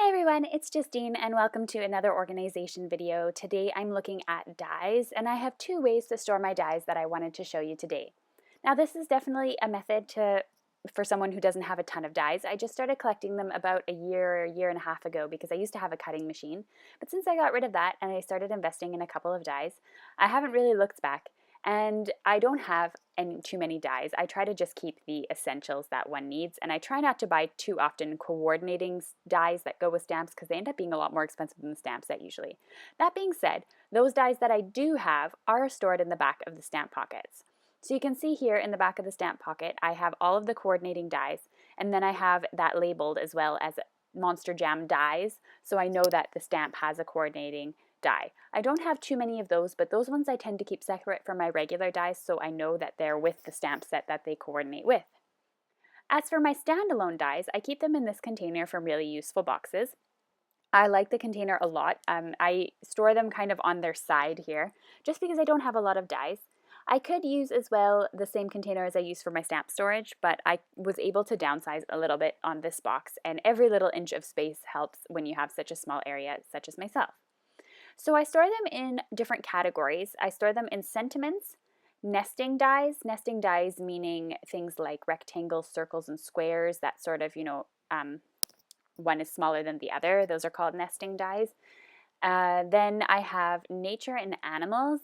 Hey everyone, it's Justine and welcome to another organization video. Today I'm looking at dies and I have two ways to store my dies that I wanted to show you today. Now this is definitely a method for someone who doesn't have a ton of dies. I just started collecting them about a year and a half ago because I used to have a cutting machine. But since I got rid of that and I started investing in a couple of dies, I haven't really looked back. And I don't have too many dies. I try to just keep the essentials that one needs, and I try not to buy too often coordinating dies that go with stamps because they end up being a lot more expensive than the stamp set usually. That being said, those dies that I do have are stored in the back of the stamp pockets. So you can see here in the back of the stamp pocket, I have all of the coordinating dies, and then I have that labeled as well as Monster Jam dies, so I know that the stamp has a coordinating die. I don't have too many of those, but those ones I tend to keep separate from my regular dies so I know that they're with the stamp set that they coordinate with. As for my standalone dies, I keep them in this container from really useful boxes. I like the container a lot. I store them kind of on their side here just because I don't have a lot of dies. I could use as well the same container as I use for my stamp storage, but I was able to downsize a little bit on this box, and every little inch of space helps when you have such a small area such as myself. So I store them in different categories. I store them in sentiments, nesting dies meaning things like rectangles, circles, and squares, that sort of, one is smaller than the other. Those are called nesting dies. Then I have nature and animals,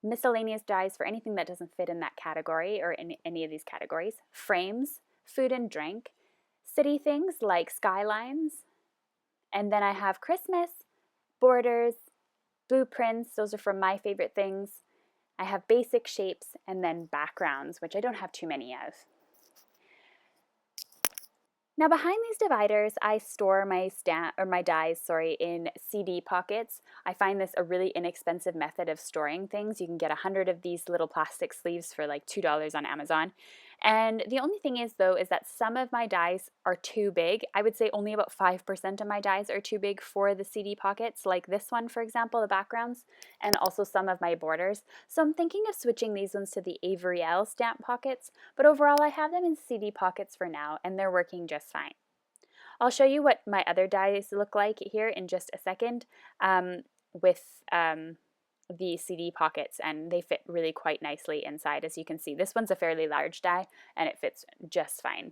miscellaneous dies for anything that doesn't fit in that category or in any of these categories, frames, food and drink, city things like skylines, and then I have Christmas, borders, blueprints, those are from my favorite things. I have basic shapes and then backgrounds, which I don't have too many of. Now behind these dividers, I store my dies, in CD pockets. I find this a really inexpensive method of storing things. You can get 100 of these little plastic sleeves for like $2 on Amazon. And the only thing is though, is that some of my dies are too big. I would say only about 5% of my dies are too big for the CD pockets, like this one, for example, the backgrounds, and also some of my borders. So I'm thinking of switching these ones to the Avery stamp pockets, but overall I have them in CD pockets for now, and they're working just fine. I'll show you what my other dies look like here in just a second with the CD pockets, and they fit really quite nicely inside. As you can see, this one's a fairly large die and it fits just fine.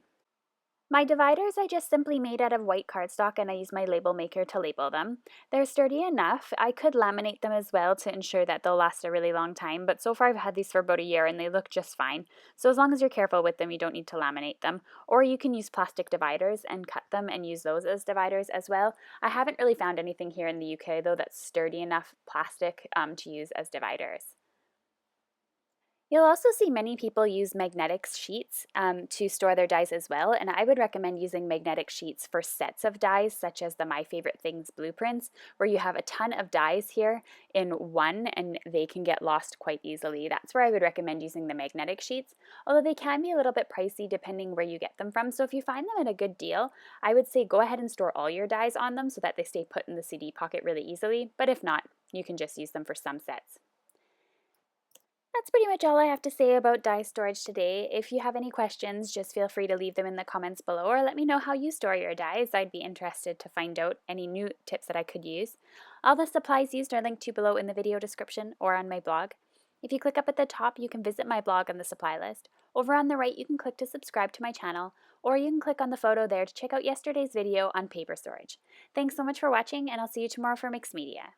My dividers I just simply made out of white cardstock, and I use my label maker to label them. They're sturdy enough. I could laminate them as well to ensure that they'll last a really long time, but so far I've had these for about a year and they look just fine. So as long as you're careful with them, you don't need to laminate them. Or you can use plastic dividers and cut them and use those as dividers as well. I haven't really found anything here in the UK though that's sturdy enough plastic to use as dividers. You'll also see many people use magnetic sheets to store their dies as well, and I would recommend using magnetic sheets for sets of dies such as the My Favorite Things blueprints, where you have a ton of dies here in one and they can get lost quite easily. That's where I would recommend using the magnetic sheets, although they can be a little bit pricey depending where you get them from. So if you find them at a good deal, I would say go ahead and store all your dies on them so that they stay put in the CD pocket really easily, but if not, you can just use them for some sets. That's pretty much all I have to say about die storage today. If you have any questions, just feel free to leave them in the comments below or let me know how you store your dies. I'd be interested to find out any new tips that I could use. All the supplies used are linked to below in the video description or on my blog. If you click up at the top, you can visit my blog on the supply list. Over on the right, you can click to subscribe to my channel, or you can click on the photo there to check out yesterday's video on paper storage. Thanks so much for watching, and I'll see you tomorrow for Mixed Media.